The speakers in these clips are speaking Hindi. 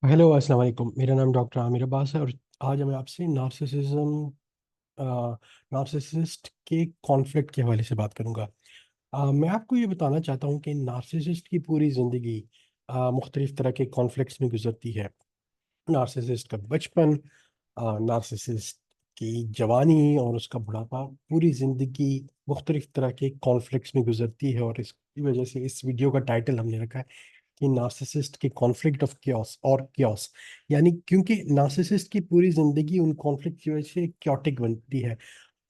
हेलो अस्सलाम वालेकुम। मेरा नाम डॉक्टर आमिर अब्बास है और आज मैं आपसे नार्सिसिस्ट के कॉन्फ्लिक्ट के हवाले से बात करूंगा। मैं आपको ये बताना चाहता हूँ कि नार्सिसिस्ट की पूरी ज़िंदगी मुख्तलिफ तरह के कॉन्फ्लिक्ट्स में गुजरती है। नार्सिसिस्ट का बचपन, नार्सिसिस्ट की जवानी और उसका बुढ़ापा, पूरी ज़िंदगी मुख्तलिफ तरह के कॉन्फ्लिक्ट्स में गुजरती है। और इसकी वजह से इस वीडियो का टाइटल हमने रखा है कि नार्सिसिस्ट के कॉन्फ्लिक्ट ऑफ क्योस और क्योस। यानी क्योंकि नार्सिसिस्ट की पूरी जिंदगी उन कॉन्फ्लिक्ट की वजह से क्योटिक बनती है।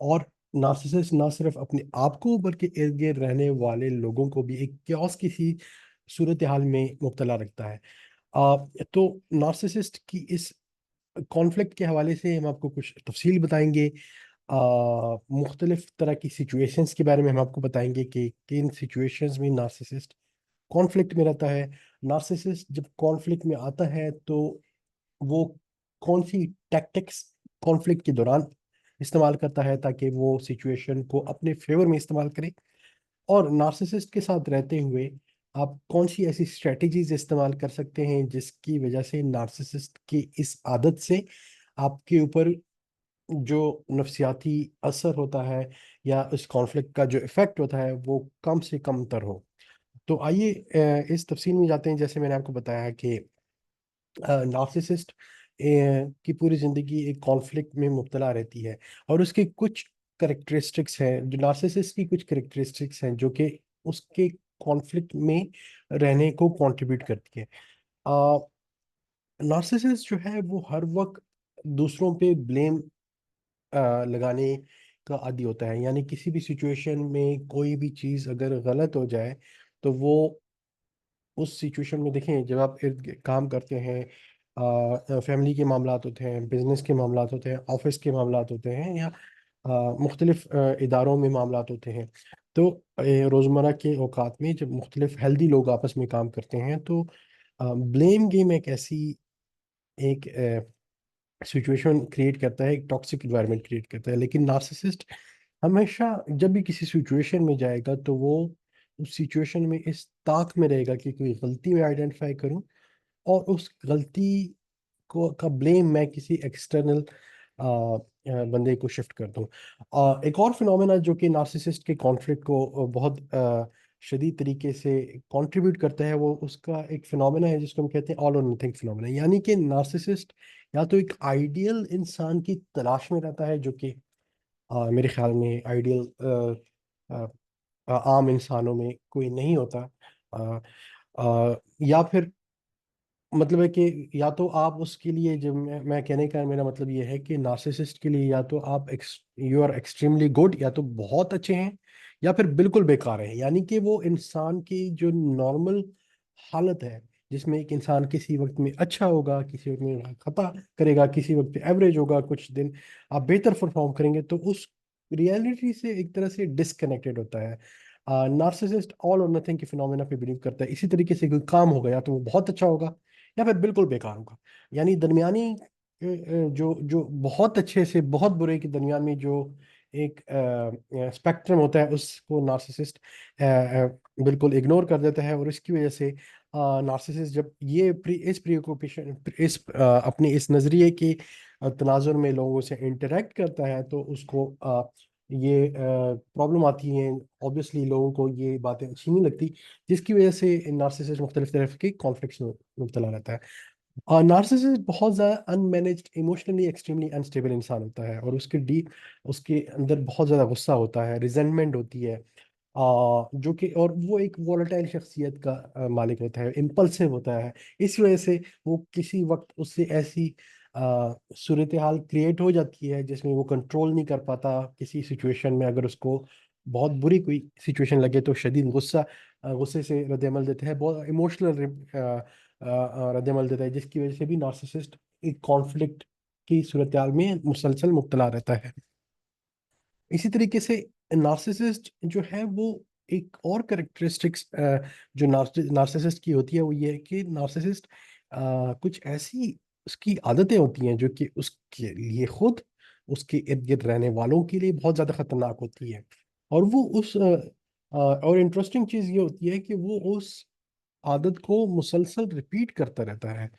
और नार्सिसिस्ट ना सिर्फ अपने आप को बल्कि इर्द गिर्द रहने वाले लोगों को भी एक क्योस की सी सूरत हाल में मुब्तला रखता है। आ, तो नार्सिसिस्ट की इस कॉन्फ्लिक्ट के हवाले से हम आपको कुछ तफसील बताएंगे। मुख्तलिफ तरह की सिचुएशंस के बारे में हम आपको बताएंगे कि किन सिचुएशंस में नार्सिसिस्ट कॉन्फ्लिक्ट में रहता है। नार्सिसिस्ट जब कॉन्फ्लिक्ट में आता है तो वो कौन सी टैक्टिक्स कॉन्फ्लिक्ट के दौरान इस्तेमाल करता है ताकि वो सिचुएशन को अपने फेवर में इस्तेमाल करे। और नार्सिसिस्ट के साथ रहते हुए आप कौन सी ऐसी स्ट्रेटजीज इस्तेमाल कर सकते हैं जिसकी वजह से नार्सिसिस्ट की इस आदत से आपके ऊपर जो नफसियाती असर होता है या इस कॉन्फ्लिक्ट का जो इफेक्ट होता है वो कम से कम तर हो। तो आइए इस तफसील में जाते हैं। जैसे मैंने आपको बताया कि नार्सिसिस्ट की पूरी ज़िंदगी एक कॉन्फ्लिक्ट में मुब्तला रहती है और उसके कुछ करेक्टरिस्टिक्स हैं, जो नार्सिसिस्ट की कुछ करेक्टरिस्टिक्स हैं जो कि उसके कॉन्फ्लिक्ट में रहने को कंट्रीब्यूट करती है। नार्सिसिस्ट जो है वो हर वक्त दूसरों पे ब्लेम लगाने का आदी होता है। यानी किसी भी सिचुएशन में कोई भी चीज़ अगर गलत हो जाए तो वो उस सिचुएशन में देखें, जब आप इर्द गिर्द काम करते हैं, फैमिली के मामलात होते हैं, बिजनेस के मामलात होते हैं, ऑफिस के मामलात होते हैं या मुख्तलिफ इदारों में मामलात होते हैं। तो रोज़मर्रा के औकात में जब मुख्तलिफ हेल्दी लोग आपस में काम करते हैं तो ब्लेम गेम एक ऐसी एक सिचुएशन क्रिएट करता है, एक टॉक्सिक इन्वायरमेंट क्रिएट करता है। लेकिन नार्सिसिस्ट हमेशा जब भी किसी सिचुएशन में जाएगा तो वो उस सिचुएशन में इस ताक में रहेगा कि कोई गलती मैं आइडेंटिफाई करूं और उस गलती को का ब्लेम मैं किसी एक्सटर्नल बंदे को शिफ्ट कर दूं। एक और फिनोमेना जो कि नार्सिसिस्ट के कॉन्फ्लिक्ट को बहुत शदीद तरीके से कंट्रीब्यूट करता है, वो उसका एक फिनोमेना है जिसको हम कहते हैं ऑल और नथिंग फिनोमेना। यानी कि नार्सिसिस्ट या तो एक आइडियल इंसान की तलाश में रहता है, जो कि मेरे ख्याल में आइडियल आम इंसानों में कोई नहीं होता। अ, या फिर मतलब है कि या तो आप उसके लिए, जब मैं कहने का मेरा मतलब ये है कि नार्सिसिस्ट के लिए या तो आप यू आर एक्सट्रीमली गुड, या तो बहुत अच्छे हैं, या फिर बिल्कुल बेकार हैं। यानी कि वो इंसान की जो नॉर्मल हालत है, जिसमें एक इंसान किसी वक्त में अच्छा होगा, किसी वक्त में खता करेगा, किसी वक्त एवरेज होगा, कुछ दिन आप बेहतर परफॉर्म करेंगे, तो उस रियलिटी से एक तरह से डिसकनेक्टेड होता है। नार्सिसिस्ट ऑल और नथिंग के फिनोमेना पे बिलीव करता है। इसी तरीके से कोई काम होगा या तो वो बहुत अच्छा होगा या फिर बिल्कुल बेकार होगा। यानी दरमियानी जो जो बहुत अच्छे से बहुत बुरे के दरमियान में जो एक स्पेक्ट्रम होता है, उसको नार्सिसिस्ट बिल्कुल इग्नोर कर देता है। और इसकी वजह से नार्सिसिस्ट जब इस प्रियोकुपेशन अपने इस नज़रिए के तनाजुर में लोगों से इंटरेक्ट करता है तो उसको ये प्रॉब्लम आती है। ऑब्वियसली लोगों को ये बातें अच्छी नहीं लगती, जिसकी वजह से नार्सिसिस्ट मुख्तलिफ तरह के कॉन्फ्लिक्ट्स में मुब्तला रहता है। और नार्सिसिस्ट बहुत ज़्यादा अनमैनेज्ड, इमोशनली एक्सट्रीमली अनस्टेबल इंसान होता है और उसके अंदर बहुत ज़्यादा गुस्सा होता है, रिजेंटमेंट होती है। जो कि और वो एक वॉलेटाइल शख्सियत का मालिक होता है, इम्पल्सिव होता है। इस वजह से वो किसी वक्त उससे ऐसी सूरत हाल क्रिएट हो जाती है जिसमें वो कंट्रोल नहीं कर पाता। किसी सिचुएशन में अगर उसको बहुत बुरी कोई सिचुएशन लगे तो शदीद गुस्से से रद्दमल देता है, बहुत इमोशनल रद्दमल देता है, जिसकी वजह से भी नार्सिसिस्ट एक कॉन्फ्लिक्ट की सूरत हाल में मुसलसल मुब्तला रहता है। इसी तरीके से नार्सिसिस्ट जो है वो एक और करेक्टरिस्टिक्स जो नार्सिसिस्ट की होती है वो ये है कि नार्सिसिस्ट कुछ ऐसी उसकी आदतें होती हैं जो कि उसके लिए खुद, उसके इर्द गिर्द रहने वालों के लिए बहुत ज़्यादा खतरनाक होती है। और वो और इंटरेस्टिंग चीज़ ये होती है कि वो उस आदत को मुसलसल रिपीट करता रहता है।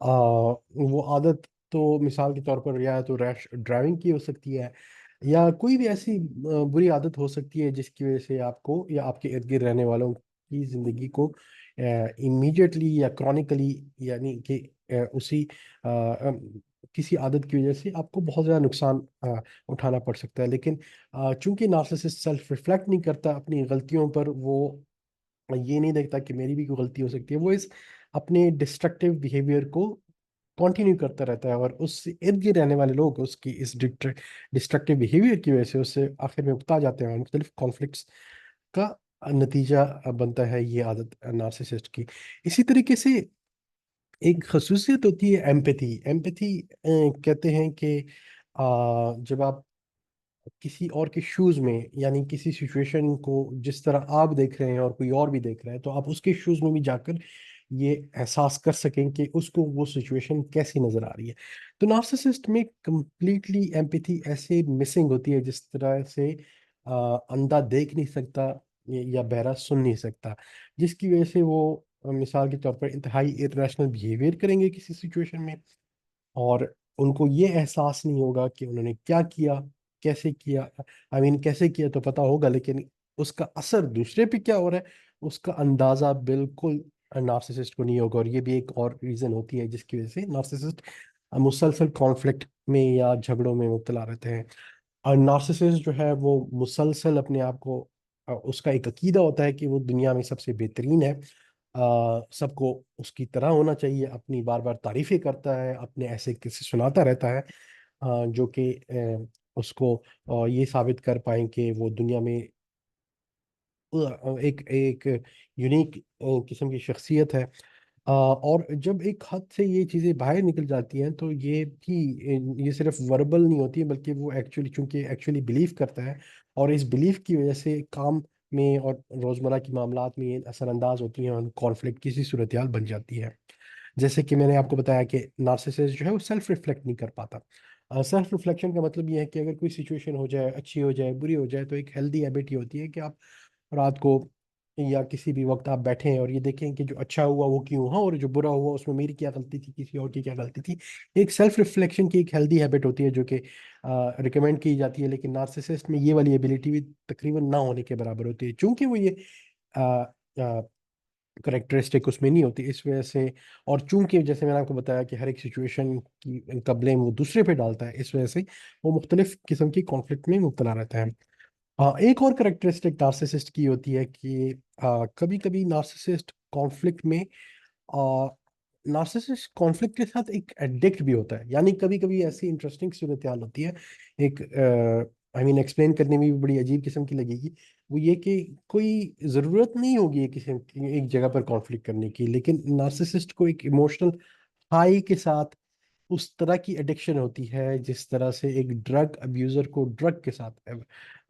वो आदत तो मिसाल के तौर पर या तो रैश ड्राइविंग की हो सकती है, या कोई भी ऐसी बुरी आदत हो सकती है जिसकी वजह से आपको या आपके इर्द गिर्द रहने वालों की जिंदगी को इमीडिएटली या क्रॉनिकली, यानी कि उसी किसी आदत की वजह से आपको बहुत ज़्यादा नुकसान उठाना पड़ सकता है। लेकिन चूंकि नार्सिसिस्ट सेल्फ रिफ्लेक्ट नहीं करता अपनी गलतियों पर, वो ये नहीं देखता कि मेरी भी कोई गलती हो सकती है, वो इस अपने डिस्ट्रक्टिव बिहेवियर को कंटिन्यू करता रहता है, और उससे इर्द गिर्द रहने वाले लोग उसकी इस डिस्ट्रक्टिव बिहेवियर की वजह से उससे आखिर में उकता जाते हैं, और मुख्तलिफ कॉन्फ्लिक्ट्स का नतीजा बनता है ये आदत नार्सिसिस्ट की। इसी तरीके से एक खसूसियत होती है एम्पैथी। एम्पैथी कहते हैं कि जब आप किसी और के शूज में, यानी किसी सिचुएशन को जिस तरह आप देख रहे हैं और कोई और भी देख रहा है, तो आप उसके शूज में भी जाकर ये एहसास कर सकें कि उसको वो सिचुएशन कैसी नजर आ रही है। तो नार्सिसिस्ट में कंप्लीटली एम्पैथी ऐसे मिसिंग होती है जिस तरह से अंधा देख नहीं सकता या बहरा सुन नहीं सकता, जिसकी वजह से वो मिसाल के तौर पर इंतहाई इरेशनल बिहेवियर करेंगे किसी सिचुएशन में, और उनको ये एहसास नहीं होगा कि उन्होंने क्या किया, कैसे किया। कैसे किया तो पता होगा, लेकिन उसका असर दूसरे पे क्या हो रहा है उसका अंदाजा बिल्कुल नार्सिसिस्ट को नहीं होगा। और ये भी एक और रीजन होती है जिसकी वजह से नार्सिसिस्ट मुसलसल कॉन्फ्लिक्ट में या झगड़ों में मुब्तला रहते हैं। और नार्सिसिस्ट जो है वो मुसलसल अपने आप को उसका एक अकीदा होता है कि वो दुनिया में सबसे बेहतरीन है, सबको उसकी तरह होना चाहिए, अपनी बार बार तारीफें करता है, अपने ऐसे किस्से सुनाता रहता है जो कि उसको ये साबित कर पाए कि वो दुनिया में एक एक यूनिक किस्म की शख्सियत है। और जब एक हद से ये चीज़ें बाहर निकल जाती हैं तो ये भी ये सिर्फ वर्बल नहीं होती है, बल्कि वो एक्चुअली चूंकि एक्चुअली बिलीव करता है, और इस बिलीफ की वजह से काम में और रोज़मर्रा की मामलात में ये असरअंदाज होती हैं और कॉन्फ्लिक्ट किसी सूरत हाल बन जाती है। जैसे कि मैंने आपको बताया कि नार्सिसिस्ट जो है वो सेल्फ रिफ्लेक्ट नहीं कर पाता। सेल्फ रिफ्लेक्शन का मतलब ये है कि अगर कोई सिचुएशन हो जाए, अच्छी हो जाए, बुरी हो जाए, तो एक हेल्दी हैबिट ये होती है कि आप रात को या किसी भी वक्त आप बैठें और ये देखें कि जो अच्छा हुआ वो क्यों हुआ, और जो बुरा हुआ उसमें मेरी क्या गलती थी, किसी और की क्या गलती थी। एक सेल्फ रिफ्लेक्शन की एक हेल्दी हैबिट होती है जो कि रिकमेंड की जाती है, लेकिन नार्सिसिस्ट में ये वाली एबिलिटी भी तकरीबन ना होने के बराबर होती है, क्योंकि वो ये करेक्टरिस्टिक उसमें नहीं होती, इस वजह से। और चूंकि जैसे मैंने आपको बताया कि हर एक सिचुएशन की का ब्लेम वो दूसरे पे डालता है, इस वजह से वो मुख्तलिफ किस्म की कॉन्फ्लिक्ट में मुब्तला रहता है। एक और करेक्टरिस्टिक नार्सिसिस्ट की होती है कि कभी कभी नार्सिसिस्ट कॉन्फ्लिक्ट में नार्सिसिस्ट कॉन्फ्लिक्ट के साथ एक एडिक्ट भी होता है। यानी कभी कभी ऐसी इंटरेस्टिंग सूरत हाल होती है, एक एक्सप्लेन करने में भी बड़ी अजीब किस्म की लगेगी। वो ये कि कोई ज़रूरत नहीं होगी एक किसी एक जगह पर कॉन्फ्लिक्ट करने की, लेकिन नार्सिसिस्ट को एक इमोशनल हाई के साथ उस तरह की एडिक्शन होती है जिस तरह से एक ड्रग अब्यूज़र को ड्रग के साथ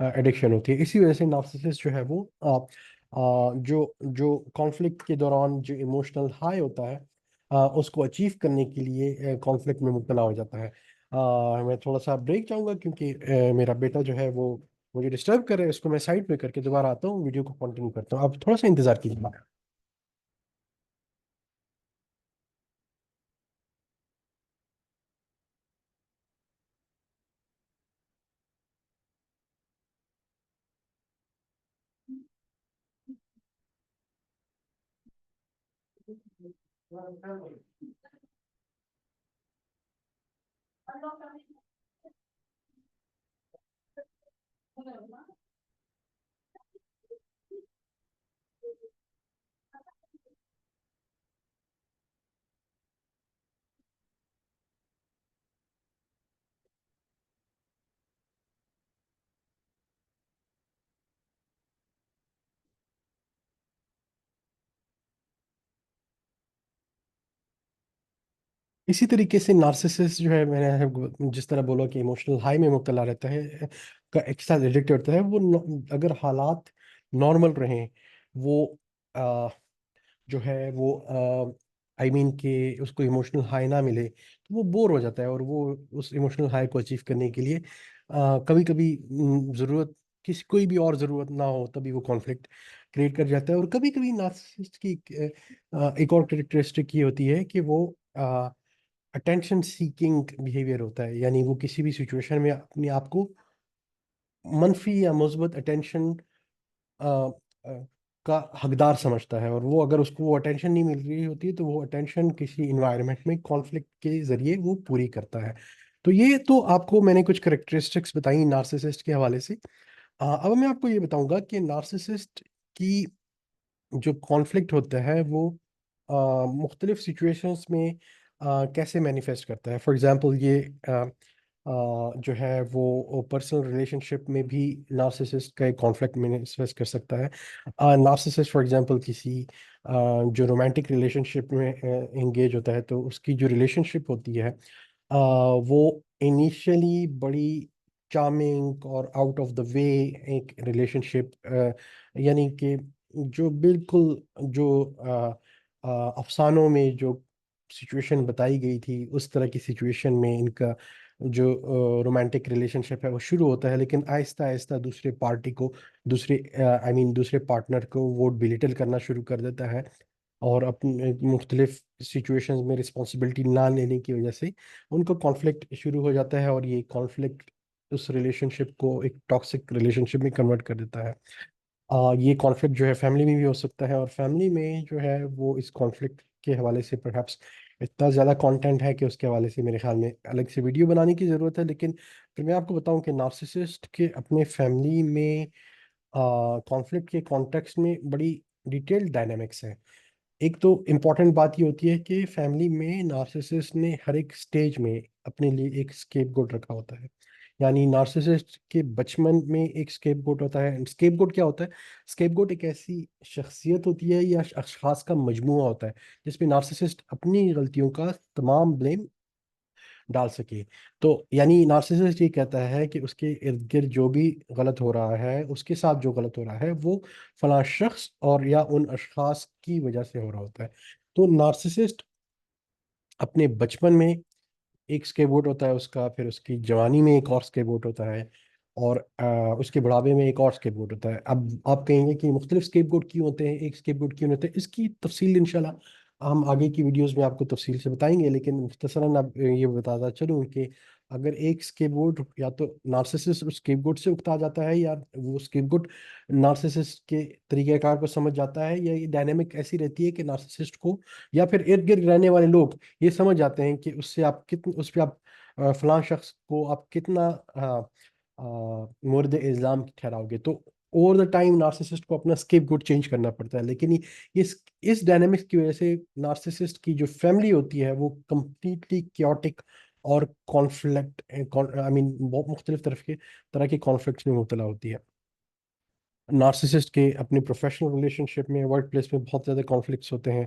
एडिक्शन होती है। इसी वजह से नार्सिसिस्ट जो है वो जो जो कॉन्फ्लिक्ट के दौरान जो इमोशनल हाई होता है उसको अचीव करने के लिए कॉन्फ्लिक्ट में मुब्तला हो जाता है। मैं थोड़ा सा ब्रेक चाहूँगा क्योंकि मेरा बेटा जो है वो मुझे डिस्टर्ब कर रहा है, उसको मैं साइड पे करके दोबारा आता हूँ, वीडियो को कंटिन्यू करता हूँ, आप थोड़ा सा इंतज़ार कीजिए। इसी तरीके से नार्सिसिस्ट जो है, मैंने जिस तरह बोला कि इमोशनल हाई में मुब्तला रहता है, का एक साथ एडिक्ट होता है वो। अगर हालात नॉर्मल रहें, वो जो है वो कि उसको इमोशनल हाई ना मिले तो वो बोर हो जाता है, और वो उस इमोशनल हाई को अचीव करने के लिए कभी कभी ज़रूरत किसी कोई भी और ज़रूरत ना हो तभी वो कॉन्फ्लिक्ट क्रिएट कर जाता है। और कभी कभी नार्सिसिस्ट की एक और कैरेक्टरिस्टिक ये होती है कि वो अटेंशन सीकिंग बिहेवियर होता है, यानी वो किसी भी सिचुएशन में अपने आप को मनफी या मुस्बत अटेंशन का हकदार समझता है, और वो अगर उसको वो अटेंशन नहीं मिल रही होती है तो वो अटेंशन किसी इन्वायरमेंट में कॉन्फ्लिक्ट के जरिए वो पूरी करता है। तो ये तो आपको मैंने कुछ करेक्टरिस्टिक्स बताई नार्सिसिस्ट के हवाले से। अब मैं आपको ये बताऊंगा कि नार्सिसिस्ट की जो कॉन्फ्लिक्ट होता है वो मुख्तलिफ सिचुएशंस में कैसे मैनिफेस्ट करता है। फॉर एग्जांपल ये जो है वो पर्सनल रिलेशनशिप में भी नार्सिसिस्ट का एक कॉन्फ्लिक्ट मैनिफेस्ट कर सकता है। नार्सिसिस्ट फॉर एग्जांपल किसी जो रोमांटिक रिलेशनशिप में एंगेज होता है, तो उसकी जो रिलेशनशिप होती है वो इनिशियली बड़ी चार्मिंग और आउट ऑफ द वे एक रिलेशनशिप, यानी कि जो बिल्कुल जो अफसानों में जो सिचुएशन बताई गई थी उस तरह की सिचुएशन में इनका जो रोमांटिक रिलेशनशिप है वो शुरू होता है, लेकिन आहिस्ता आहिस्ता दूसरे पार्टी को, दूसरे आई मीन दूसरे पार्टनर को वो बिलिटल करना शुरू कर देता है, और अपने मुख्तलिफ सिचुएशंस में रिस्पॉन्सिबिलिटी ना लेने की वजह से उनका कॉन्फ्लिक्ट शुरू हो जाता है, और ये कॉन्फ्लिक्ट उस रिलेशनशिप को एक टॉक्सिक रिलेशनशिप में कन्वर्ट कर देता है। ये कॉन्फ्लिक्ट जो है फैमिली में भी हो सकता है, और फैमिली में जो है वो इस कॉन्फ्लिक्ट के हवाले से परहैप्स इतना ज़्यादा कंटेंट है कि उसके हवाले से मेरे ख्याल में अलग से वीडियो बनाने की ज़रूरत है। लेकिन फिर मैं आपको बताऊं कि नार्सिसिस्ट के अपने फैमिली में कॉन्फ्लिक्ट के कॉन्टेक्स्ट में बड़ी डिटेल्ड डायनामिक्स है। एक तो इम्पॉर्टेंट बात ये होती है कि फैमिली में नार्सिसिस्ट ने हर एक स्टेज में अपने लिए एक स्केपगोट रखा होता है। यानी नार्सिसिस्ट के बचपन में एक स्केपगोट होता है। स्केपगोट क्या होता है? स्केपगोट एक ऐसी शख्सियत होती है या अशखास का मजमूआ होता है जिसमें नार्सिसिस्ट अपनी गलतियों का तमाम ब्लेम डाल सके। तो यानी नार्सिसिस्ट ये कहता है कि उसके इर्द गिर्द जो भी गलत हो रहा है, उसके साथ जो गलत हो रहा है, वो फलां शख्स और या उन अशखास की वजह से हो रहा होता है। तो नार्सिसिस्ट अपने बचपन में एक स्केपगोट होता है उसका, फिर उसकी जवानी में एक और स्केपगोट होता है, और उसके बुढ़ापे में एक और स्केपगोट होता है। अब आप कहेंगे कि मुख्तलिफ स्केपगोट क्यों होते हैं, एक स्केपगोट क्यों नहीं होते हैं? इसकी तफसील इंशाल्लाह हम आगे की वीडियोस में आपको तफसील से बताएंगे, लेकिन मुख्तसरन अब ये बताता चलूँ कि अगर एक स्केपगोट, या तो नार्सिसिस्ट उस स्केपगोट से उकता जाता है, या वो स्केपगोट नार्सिसिस्ट के तरीक़ेकार को समझ जाता है, या ये डायनेमिक ऐसी रहती है कि नार्सिसिस्ट को या फिर इर्द गिर्द रहने वाले लोग ये समझ जाते हैं कि उससे आप कितने, उस पर आप फलां शख्स को आप कितना मुर्द इल्ज़ाम ठहराओगे। तो ओवर द टाइम नार्सिसिस्ट को अपना स्केपगोट चेंज करना पड़ता है। लेकिन इस डायनेमिक्स की वजह से नार्सिसिस्ट की जो फैमिली होती है वो कम्प्लीटली क्योटिक और कॉन्फ्लिक्ट, आई मीन बहुत मुख्तलिफ तरह के कॉन्फ्लिक्ट्स में मुब्तला होती है। नार्सिसिस्ट के अपने प्रोफेशनल रिलेशनशिप में, वर्क प्लेस में बहुत ज़्यादा कॉन्फ्लिक्ट्स होते हैं।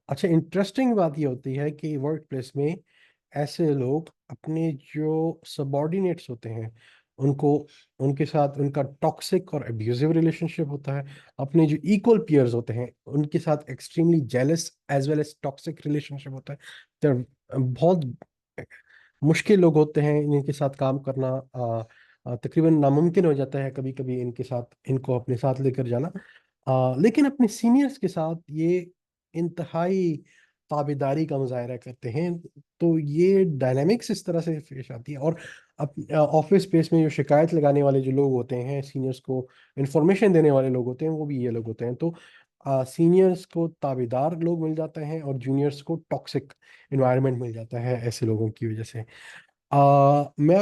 अच्छा, इंटरेस्टिंग बात ये होती है कि वर्क प्लेस में ऐसे लोग अपने जो सबॉर्डिनेट्स होते हैं उनको, उनके साथ उनका टॉक्सिक और अब्यूजिव रिलेशनशिप होता है। अपने जो इक्वल पीयर्स होते हैं उनके साथ extremely jealous as well as toxic relationship होता है। तो बहुत मुश्किल लोग होते हैं इनके साथ काम करना, तकरीबन नामुमकिन हो जाता है कभी कभी इनके साथ, इनको अपने साथ लेकर जाना। लेकिन अपने सीनियर्स के साथ ये इंतहाई ताबेदारी का मुजाहरा करते हैं। तो ये डायनामिक्स इस तरह से पेश आती है। और ऑफिस स्पेस में जो शिकायत लगाने वाले जो लोग होते हैं, सीनियर्स को इंफॉर्मेशन देने वाले लोग होते हैं, वो भी ये लोग होते हैं। तो सीनियर्स को ताबेदार लोग मिल जाते हैं और जूनियर्स को टॉक्सिक इन्वायरमेंट मिल जाता है ऐसे लोगों की वजह से। मैं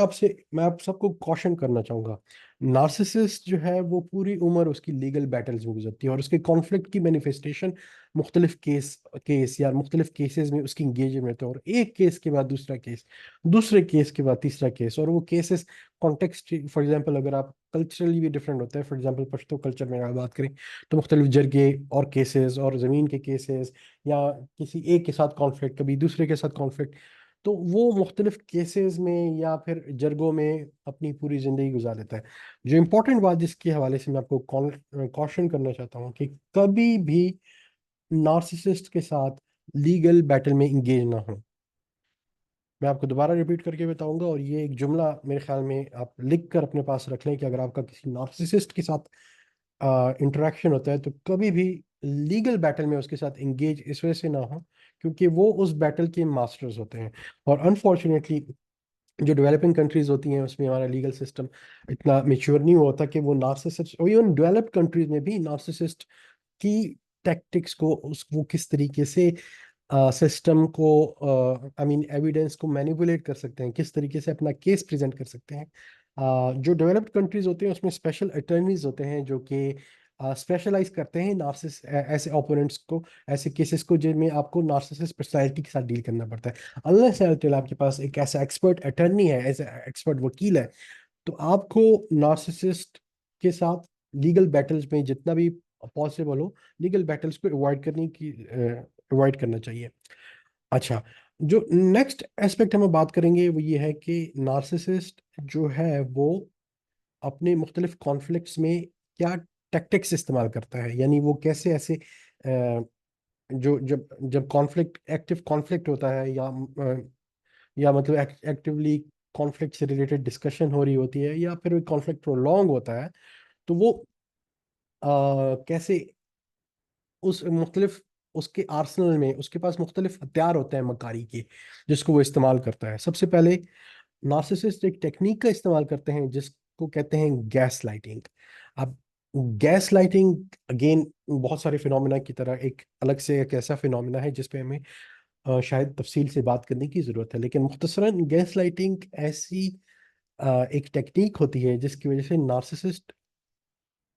आप सबको कॉशन करना चाहूँगा। नार्सिसिस्ट जो है वो पूरी उम्र उसकी लीगल बैटल्स में गुजरती है, और उसके कॉन्फ्लिक्ट की मैनिफेस्टेशन मुख्तलिफ केस या मुख्तलिफ केसेस में उसकी इंगेजमेंट होता है, और एक केस के बाद दूसरा केस, दूसरे केस के बाद तीसरा केस, और वो केसेस कॉन्टेक्स्ट, फॉर एग्जांपल अगर आप कल्चरली भी डिफरेंट होता है। फॉर एग्जांपल पश्तो कल्चर में अगर बात करें तो मुख्तलिफ जरगे और केसेस और ज़मीन के केसेस, या किसी एक के साथ कॉन्फ्लिक्ट, कभी दूसरे के साथ कॉन्फ्लिक्ट, तो वो मुख्तलिफ केसेस में या फिर जरगों में अपनी पूरी ज़िंदगी गुजार लेता है। जो इम्पोर्टेंट बात जिसके हवाले से मैं आपको कॉशन करना चाहता हूँ कि कभी भी नार्सिसिस्ट के साथ लीगल बैटल में इंगेज ना हो। मैं आपको दोबारा रिपीट करके बताऊंगा, और ये एक जुमला मेरे ख्याल में आप लिख कर अपने पास रख लें कि अगर आपका किसी नार्सिसिस्ट के साथ इंटरेक्शन होता है तो कभी भी लीगल बैटल में उसके साथ इंगेज इस वजह से ना हो क्योंकि वो उस बैटल के मास्टर्स होते हैं। और अनफॉर्चुनेटली जो डेवलपिंग कंट्रीज होती हैं उसमें हमारा लीगल सिस्टम इतना मेच्योर नहीं होता कि वो नार्सिसिस्ट, और इवन डेवलप्ड कंट्रीज में भी नार्सिसिस्ट की टैक्टिक्स को वो किस तरीके से सिस्टम को, आई मीन एविडेंस को मैनिपुलेट कर सकते हैं, किस तरीके से अपना केस प्रेजेंट कर सकते हैं। जो डेवलप्ड कंट्रीज होते हैं उसमें स्पेशल अटर्नीज होते हैं जो कि स्पेशलाइज करते हैं नार्सिस ऐसे ओपोनेंट्स को, ऐसे केसेस को जिनमें आपको नार्सिसिस्ट पर्सनैलिटी के साथ डील करना पड़ता है। अनलेस अनटिल आपके पास एक ऐसा एक्सपर्ट अटर्नी है, ऐसा एक्सपर्ट वकील है, तो आपको नार्सिसिस्ट के साथ लीगल बैटल्स में जितना भी पॉसिबल हो लीगल बैटल्स को अवॉइड करना चाहिए। अच्छा, जो नेक्स्ट एस्पेक्ट हम बात करेंगे वो ये है कि नार्सिसिस्ट जो है वो अपने मुख्तलिफ कॉन्फ्लिक्ट्स में क्या टैक्टिक्स इस्तेमाल करता है, यानी वो कैसे ऐसे जो जब जब कॉन्फ्लिक्ट एक्टिव कॉन्फ्लिक्ट होता है या मतलब एक्टिवली कॉन्फ्लिक्ट से रिलेटेड डिस्कशन हो रही होती है या फिर कॉन्फ्लिक्ट प्रोलॉन्ग होता है, तो वो कैसे उस मुख्तलिफ उसके आर्सनल में उसके पास मुख्तलिफ हथियार होते हैं मकारी के जिसको वो इस्तेमाल करता है। सबसे पहले नार्सिसिस्ट एक टेक्निक का इस्तेमाल करते हैं जिसको कहते हैं गैस लाइटिंग। अब गैस लाइटिंग अगेन बहुत सारे फिनोमिना की तरह एक अलग से एक ऐसा फिनोमिना है जिस पे हमें शायद तफसील से बात करने की ज़रूरत है, लेकिन मुख्तसरन गैस लाइटिंग ऐसी एक टेक्निक होती है जिसकी वजह से नार्सिसिस्ट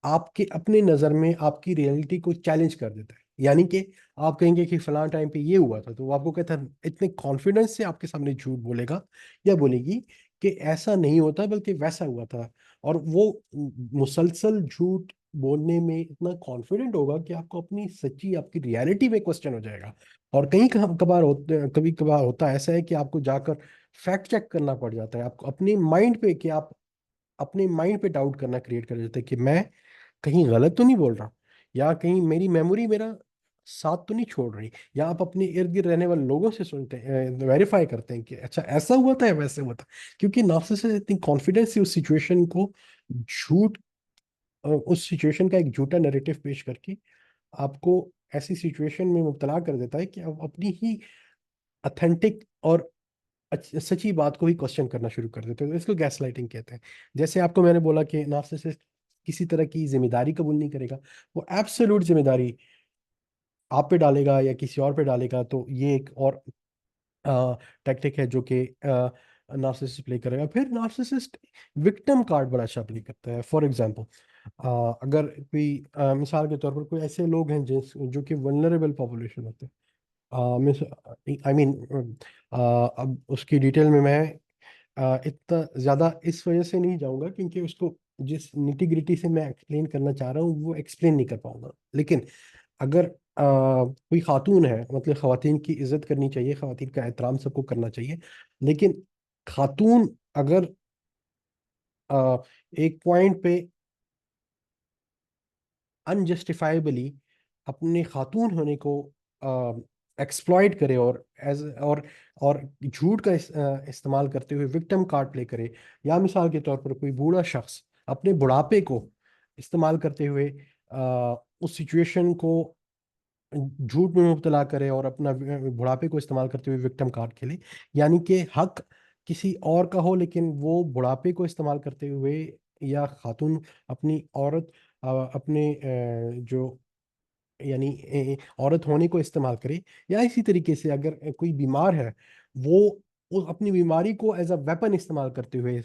आपके अपने नज़र में आपकी रियलिटी को चैलेंज कर देता है। यानी कि आप कहेंगे कि फलां टाइम पे ये हुआ था, तो वो आपको कहता है इतने कॉन्फिडेंस से आपके सामने झूठ बोलेगा या बोलेगी कि ऐसा नहीं होता बल्कि वैसा हुआ था। और वो मुसलसल झूठ बोलने में इतना कॉन्फिडेंट होगा कि आपको अपनी सच्ची आपकी रियलिटी में क्वेश्चन हो जाएगा। और कभी कभार होता है ऐसा है कि आपको जाकर फैक्ट चेक करना पड़ जाता है, आपको अपने माइंड पे कि आप अपने माइंड पे डाउट करना क्रिएट कर देते हैं कि मैं कहीं गलत तो नहीं बोल रहा, या कहीं मेरी मेमोरी मेरा साथ तो नहीं छोड़ रही, या आप अपने इर्द गिर्द रहने वाले लोगों से सुनते हैं, वेरीफाई करते हैं कि अच्छा ऐसा हुआ था या वैसे हुआ था। क्योंकि नार्सिसिस्ट इतनी कॉन्फिडेंस से उस सिचुएशन को उस सिचुएशन का एक झूठा नैरेटिव पेश करके आपको ऐसी सिचुएशन में मुब्तला कर देता है कि आप अपनी ही ऑथेंटिक और सच्ची बात को ही क्वेश्चन करना शुरू कर देते हैं। तो इसको गैस लाइटिंग कहते हैं। जैसे आपको मैंने बोला कि नार्सिसिस्ट किसी तरह की जिम्मेदारी कबूल नहीं करेगा, वो एब्सोल्यूट जिम्मेदारी आप पे डालेगा या किसी और पे डालेगा, तो ये एक और टैक्टिक है जो कि नार्सिसिस्ट प्ले करेगा। फिर नार्सिसिस्ट विक्टिम कार्ड बड़ा अच्छा प्ले करता है। फॉर एग्जांपल, अगर कोई मिसाल के तौर पर कोई ऐसे लोग हैं जो कि वल्नरेबल पॉपुलेशन होते हैं, मिस आई मीन अब उसकी डिटेल में मैं इतना ज़्यादा इस वजह से नहीं जाऊंगा क्योंकि उसको जिस निटी ग्रिटी से मैं एक्सप्लेन करना चाह रहा हूँ वो एक्सप्लेन नहीं कर पाऊंगा। लेकिन अगर कोई खातून है, मतलब खातून की इज्जत करनी चाहिए, खातून का एहतराम सबको करना चाहिए, लेकिन खातून अगर अ, एक पॉइंट पे अनजस्टिफाइबली अपने खातून होने को एक्सप्लॉइट करे और एज और झूठ का इस्तेमाल करते हुए विक्टिम कार्ड प्ले करे, या मिसाल के तौर पर कोई बूढ़ा शख्स अपने बुढ़ापे को इस्तेमाल करते हुए उस सिचुएशन को झूठ में मुब्तला करे और अपना बुढ़ापे को इस्तेमाल करते हुए विक्टिम कार्ड खेले, यानी कि हक किसी और का हो लेकिन वो बुढ़ापे को इस्तेमाल करते हुए, या खातून अपनी औरत अपने जो यानी औरत होने को इस्तेमाल करे, या इसी तरीके से अगर कोई बीमार है वो उस अपनी बीमारी को एज अ वेपन इस्तेमाल करते हुए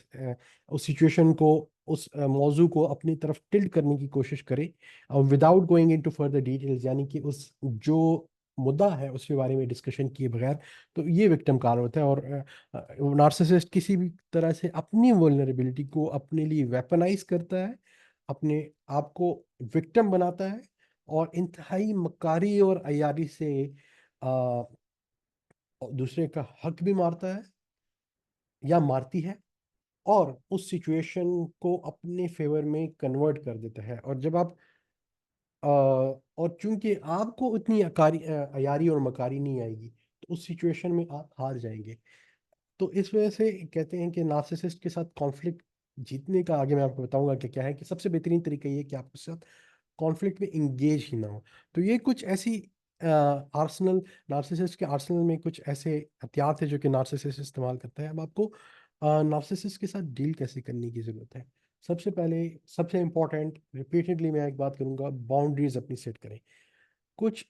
उस सिचुएशन को उस मौजू को अपनी तरफ टिल्ट करने की कोशिश करे without going into further details, यानी कि उस जो मुद्दा है उसके बारे में डिस्कशन किए बगैर। तो ये विक्टिम कार्ड होता है। और नार्सिसिस्ट किसी भी तरह से अपनी वल्नरेबिलिटी को अपने लिए वेपनाइज करता है, अपने आप को विक्टिम बनाता है, और इंतहाई मकारी और अयारी से आ, दूसरे का हक भी मारता है या मारती है, और उस सिचुएशन को अपने फेवर में कन्वर्ट कर देता है। और जब आप और चूंकि आपको उतनी अयारी और मकारी नहीं आएगी, तो उस सिचुएशन में आप हार जाएंगे। तो इस वजह से कहते हैं कि नार्सिसिस्ट के साथ कॉन्फ्लिक्ट जीतने का, आगे मैं आपको बताऊंगा कि क्या है, कि सबसे बेहतरीन तरीका ये है कि आप उसके साथ कॉन्फ्लिक्ट में इंगेज ही ना हो। तो ये कुछ ऐसी आर्सेनल नार्सिसिस्ट के आर्सेनल में कुछ ऐसे हथियार थे जो कि नार्सिसिस्ट इस्तेमाल करता है। अब आपको नार्सिसिस्ट के साथ डील कैसे करने की ज़रूरत है। सबसे पहले, सबसे इम्पोर्टेंट, रिपीटेडली मैं एक बात करूंगा, बाउंड्रीज अपनी सेट करें। कुछ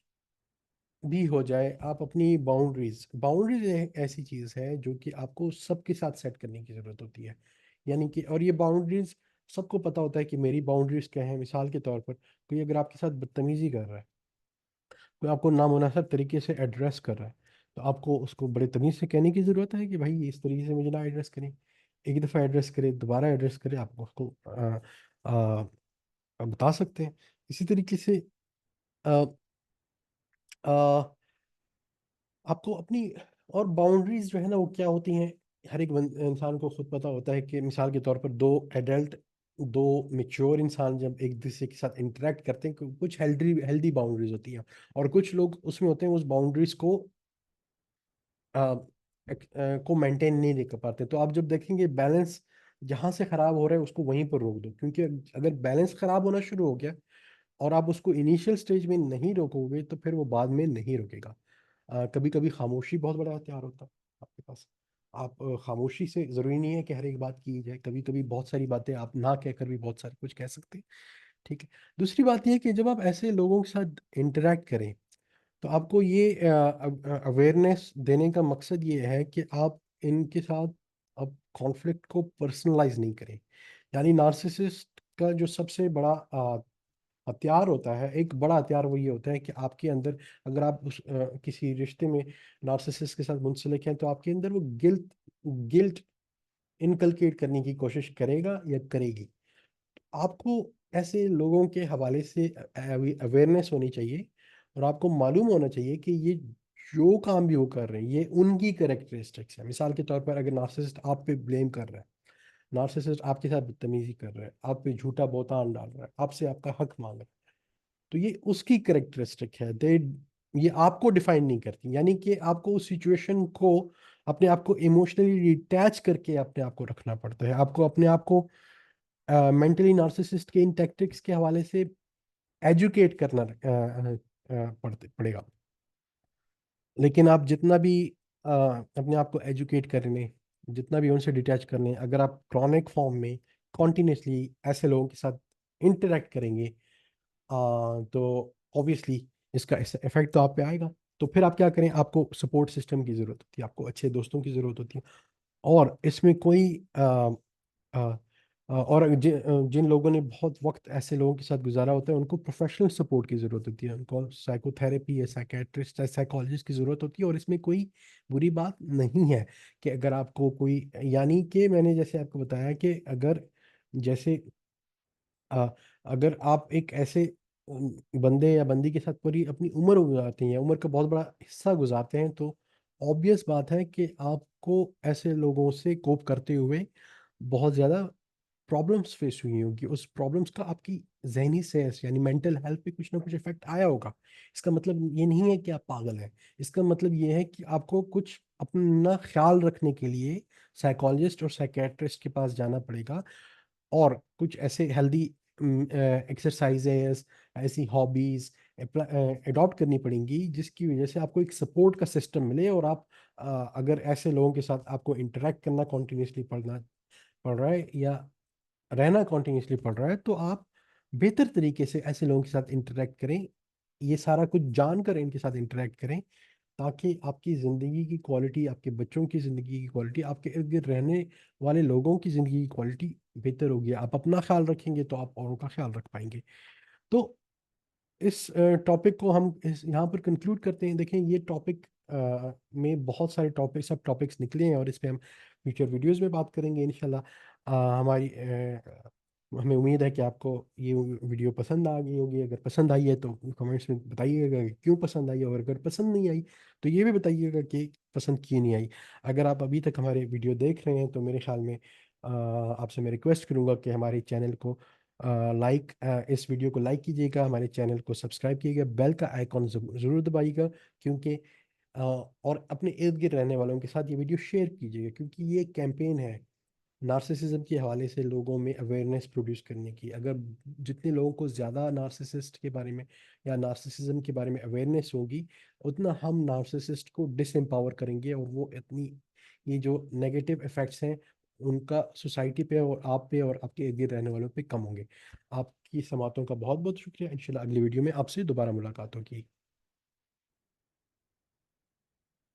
भी हो जाए, आप अपनी बाउंड्रीज बाउंड्रीज ऐसी चीज़ है जो कि आपको सबके साथ सेट करने की ज़रूरत होती है। यानी कि, और ये बाउंड्रीज सबको पता होता है कि मेरी बाउंड्रीज क्या है। मिसाल के तौर पर कोई अगर आपके साथ बदतमीजी कर रहा है, कोई आपको नामुनासिब तरीके से एड्रेस कर रहा है, तो आपको उसको बड़े तमीज़ से कहने की ज़रूरत है कि भाई इस तरीके से मुझे ना एड्रेस करें। एक दफ़ा एड्रेस करे, दोबारा एड्रेस करे, आप उसको बता सकते हैं। इसी तरीके से आ, आ, आपको अपनी, और बाउंड्रीज जो है ना वो क्या होती हैं, हर एक इंसान को खुद पता होता है कि मिसाल के तौर पर दो एडल्ट, दो मेच्योर इंसान जब एक दूसरे के साथ इंटरेक्ट करते हैं, कुछ हेल्दी हेल्दी बाउंड्रीज होती हैं, और कुछ लोग उसमें होते हैं उस बाउंड्रीज को मेंटेन नहीं कर पाते। तो आप जब देखेंगे बैलेंस जहाँ से खराब हो रहा है उसको वहीं पर रोक दो, क्योंकि अगर बैलेंस खराब होना शुरू हो गया और आप उसको इनिशियल स्टेज में नहीं रोकोगे तो फिर वो बाद में नहीं रुकेगा। कभी कभी खामोशी बहुत बड़ा हथियार होता है आपके पास। आप खामोशी से ज़रूरी नहीं है कि हर एक बात की जाए, कभी कभी बहुत सारी बातें आप ना कहकर भी बहुत सारी कुछ कह सकते हैं। ठीक है। दूसरी बात यह है कि जब आप ऐसे लोगों के साथ इंटरेक्ट करें तो आपको ये अवेयरनेस देने का मकसद ये है कि आप इनके साथ अब कॉन्फ्लिक्ट को पर्सनलाइज नहीं करें। यानी नार्सिसिस्ट का जो सबसे बड़ा हथियार होता है, एक बड़ा हथियार वो ये होता है कि आपके अंदर, अगर आप किसी रिश्ते में नार्सिसिस्ट के साथ मुंसलिक हैं, तो आपके अंदर वो गिल्ट गिल्ट इनकलकेट करने की कोशिश करेगा या करेगी। आपको ऐसे लोगों के हवाले से अवेयरनेस होनी चाहिए, और आपको मालूम होना चाहिए कि ये जो काम भी वो कर रहे हैं ये उनकी करेक्टरिस्टिक्स है। मिसाल के तौर पर अगर नार्सिसिस्ट आप पे ब्लेम कर रहा है, नार्सिसिस्ट आपके साथ बदतमीजी कर रहा है, आप पे झूठा बहतान डाल रहा है, आपसे आपका हक मांग रहा है, तो ये उसकी करेक्टरिस्टिक है। दे ये आपको डिफाइन नहीं करती। यानी कि आपको उस सिचुएशन को, अपने आप को इमोशनली डिटैच करके अपने आप को रखना पड़ता है। आपको अपने आप को मेंटली नार्सिसिस्ट के इन टैक्टिक्स के हवाले से एजुकेट करना पड़ेगा। लेकिन आप जितना भी अपने आप को एजुकेट कर लें, जितना भी उनसे डिटैच कर लें, अगर आप क्रॉनिक फॉर्म में कॉन्टिन्यूसली ऐसे लोगों के साथ इंटरेक्ट करेंगे, तो ऑब्वियसली इसका इफेक्ट तो आप पे आएगा। तो फिर आप क्या करें, आपको सपोर्ट सिस्टम की ज़रूरत होती है, आपको अच्छे दोस्तों की ज़रूरत होती है। और इसमें कोई आ, और जिन लोगों ने बहुत वक्त ऐसे लोगों के साथ गुजारा होता है उनको प्रोफेशनल सपोर्ट की ज़रूरत होती है, उनको साइकोथेरेपी या साइकेट्रिस्ट या साइकोलॉजिस्ट की ज़रूरत होती है। और इसमें कोई बुरी बात नहीं है कि अगर आपको कोई, यानी कि मैंने जैसे आपको बताया कि अगर, जैसे आ, अगर आप एक ऐसे बंदे या बंदी के साथ पूरी अपनी उम्र गुजारते हैं या उम्र का बहुत बड़ा हिस्सा गुजारते हैं, तो ऑब्वियस बात है कि आपको ऐसे लोगों से कोप करते हुए बहुत ज़्यादा प्रॉब्लम्स फेस हुई होगी। उस प्रॉब्लम्स का आपकी जहनी सेहत यानी मेंटल हेल्थ पे कुछ ना कुछ इफेक्ट आया होगा। इसका मतलब ये नहीं है कि आप पागल हैं। इसका मतलब ये है कि आपको कुछ अपना ख्याल रखने के लिए साइकोलॉजिस्ट और साइकेट्रिस्ट के पास जाना पड़ेगा, और कुछ ऐसे हेल्दी एक्सरसाइजेस, ऐसी हॉबीज अडॉप्ट करनी पड़ेंगी जिसकी वजह से आपको एक सपोर्ट का सिस्टम मिले। और आप अगर ऐसे लोगों के साथ आपको इंटरेक्ट करना कॉन्टिन्यूसली पड़ रहा है या रहना कॉन्टिन्यूसली पड़ रहा है, तो आप बेहतर तरीके से ऐसे लोगों के साथ इंटरेक्ट करें, ये सारा कुछ जानकर इनके साथ इंटरेक्ट करें, ताकि आपकी ज़िंदगी की क्वालिटी, आपके बच्चों की ज़िंदगी की क्वालिटी, आपके इर्द गिर्द रहने वाले लोगों की ज़िंदगी की क्वालिटी बेहतर होगी। आप अपना ख्याल रखेंगे तो आप औरों का ख्याल रख पाएंगे। तो इस टॉपिक को हम इस यहाँ पर कंक्लूड करते हैं। देखें, ये टॉपिक में बहुत सारे सब टॉपिक्स निकले हैं, और इस पे हम फ्यूचर वीडियोस में बात करेंगे इंशाल्लाह। हमें उम्मीद है कि आपको ये वीडियो पसंद आ गई होगी। अगर पसंद आई है तो कमेंट्स में बताइएगा कि क्यों पसंद आई, और अगर पसंद नहीं आई तो ये भी बताइएगा कि पसंद क्यों नहीं आई। अगर आप अभी तक हमारे वीडियो देख रहे हैं तो मेरे ख्याल में आपसे मैं रिक्वेस्ट करूँगा कि हमारे चैनल को इस वीडियो को लाइक कीजिएगा, हमारे चैनल को सब्सक्राइब कीजिएगा, बेल का आइकॉन ज़रूर दबाइएगा, क्योंकि और अपने इर्द गिर्द रहने वालों के साथ ये वीडियो शेयर कीजिएगा, क्योंकि ये कैंपेन है नार्सिसिज्म के हवाले से लोगों में अवेयरनेस प्रोड्यूस करने की। अगर जितने लोगों को ज़्यादा नार्सिसिस्ट के बारे में या नार्सिसिज्म के बारे में अवेयरनेस होगी, उतना हम नार्सिसिस्ट को डिसएम्पावर करेंगे, और वो इतनी, ये जो नेगेटिव इफ़ेक्ट्स हैं उनका सोसाइटी पे और आप पे और आपके इर्द गिर्द रहने वालों पे कम होंगे। आपकी समातों का बहुत बहुत शुक्रिया। इंशाल्लाह अगली वीडियो में आपसे दोबारा मुलाकात होगी।